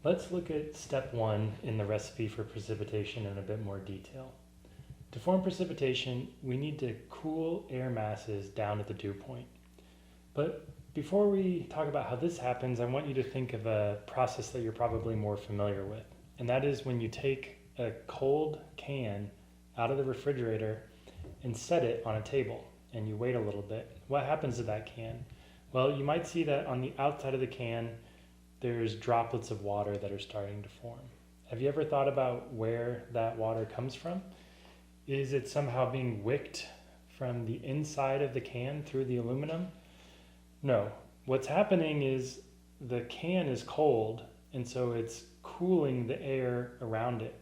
Let's look at step 1 in the recipe for precipitation in a bit more detail. To form precipitation, we need to cool air masses down at the dew point. But before we talk about how this happens, I want you to think of a process that you're probably more familiar with. And that is when you take a cold can out of the refrigerator and set it on a table and you wait a little bit. What happens to that can? Well, you might see that on the outside of the can there's droplets of water that are starting to form. Have you ever thought about where that water comes from? Is it somehow being wicked from the inside of the can through the aluminum? No. What's happening is the can is cold, and so it's cooling the air around it.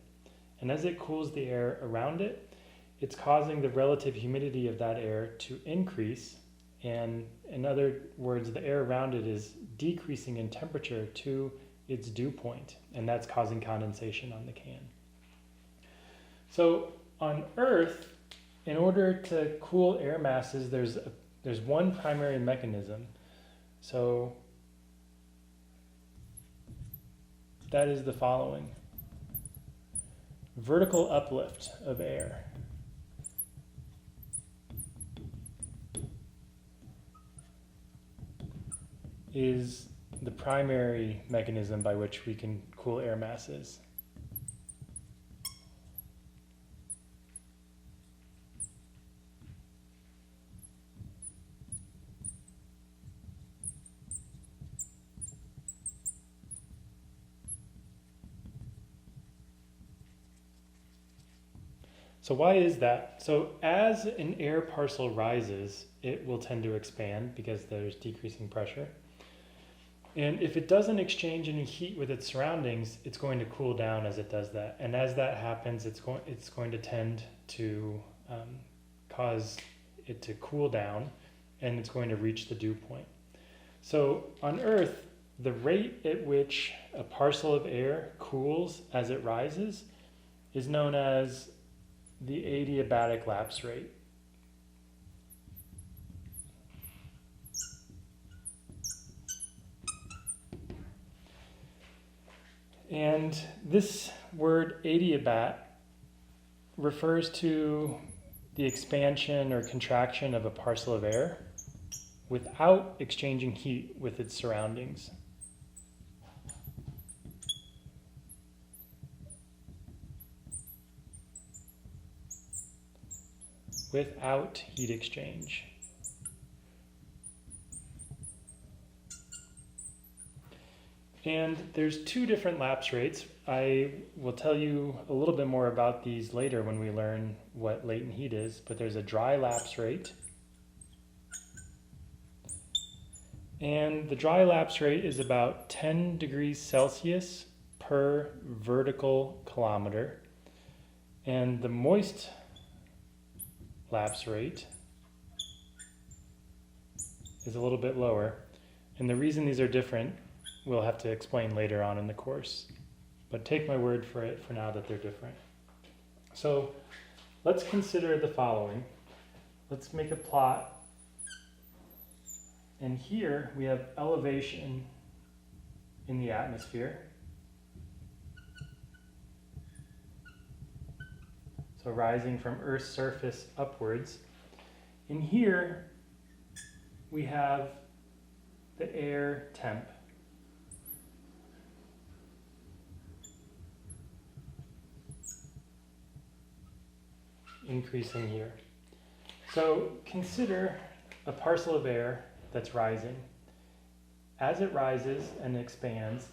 And as it cools the air around it, it's causing the relative humidity of that air to increase. And in other words, the air around it is decreasing in temperature to its dew point, and that's causing condensation on the can. So on Earth, in order to cool air masses, there's one primary mechanism. So that is the following: vertical uplift of air. Is the primary mechanism by which we can cool air masses. So why is that? So as an air parcel rises, it will tend to expand because there's decreasing pressure. And if it doesn't exchange any heat with its surroundings, it's going to cool down as it does that. And as that happens, it's going to tend to cause it to cool down, and it's going to reach the dew point. So on Earth, the rate at which a parcel of air cools as it rises is known as the adiabatic lapse rate. And this word adiabat refers to the expansion or contraction of a parcel of air without exchanging heat with its surroundings. Without heat exchange. And there's two different lapse rates. I will tell you a little bit more about these later when we learn what latent heat is, but there's a dry lapse rate. And the dry lapse rate is about 10 degrees Celsius per vertical kilometer. And the moist lapse rate is a little bit lower. And the reason these are different we'll have to explain later on in the course. But take my word for it for now that they're different. So let's consider the following. Let's make a plot. And here we have elevation in the atmosphere. So rising from Earth's surface upwards. And here we have the air temp. Increasing here. So consider a parcel of air that's rising. As it rises and expands,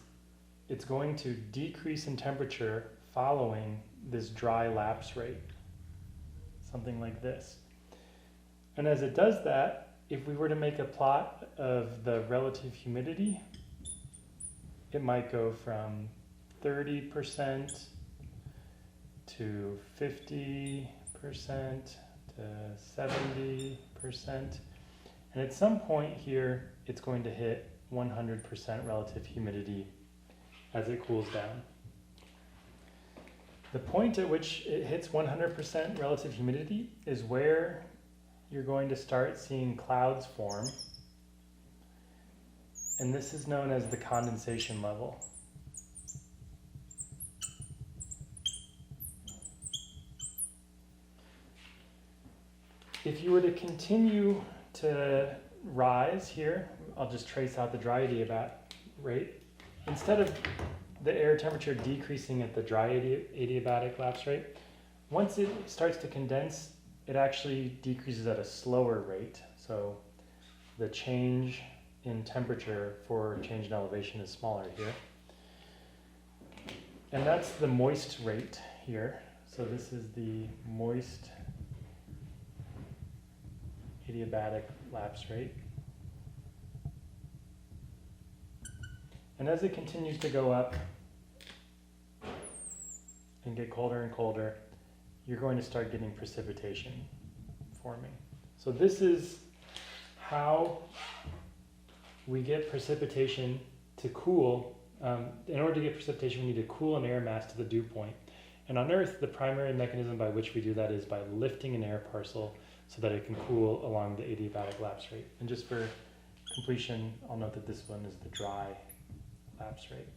it's going to decrease in temperature following this dry lapse rate, something like this. And as it does that, if we were to make a plot of the relative humidity, it might go from 30% to 50% to 70%. And at some point here, it's going to hit 100% relative humidity as it cools down. The point at which it hits 100% relative humidity is where you're going to start seeing clouds form. And this is known as the condensation level. If you were to continue to rise here, I'll just trace out the dry adiabat rate. Instead of the air temperature decreasing at the dry adiabatic lapse rate, once it starts to condense, it actually decreases at a slower rate. So the change in temperature for change in elevation is smaller here. And that's the moist rate here. So this is the moist adiabatic lapse rate. And as it continues to go up and get colder and colder, you're going to start getting precipitation forming. So this is how we get precipitation to cool. In order to get precipitation, we need to cool an air mass to the dew point. And on Earth, the primary mechanism by which we do that is by lifting an air parcel so that it can cool along the adiabatic lapse rate. And just for completion, I'll note that this one is the dry lapse rate.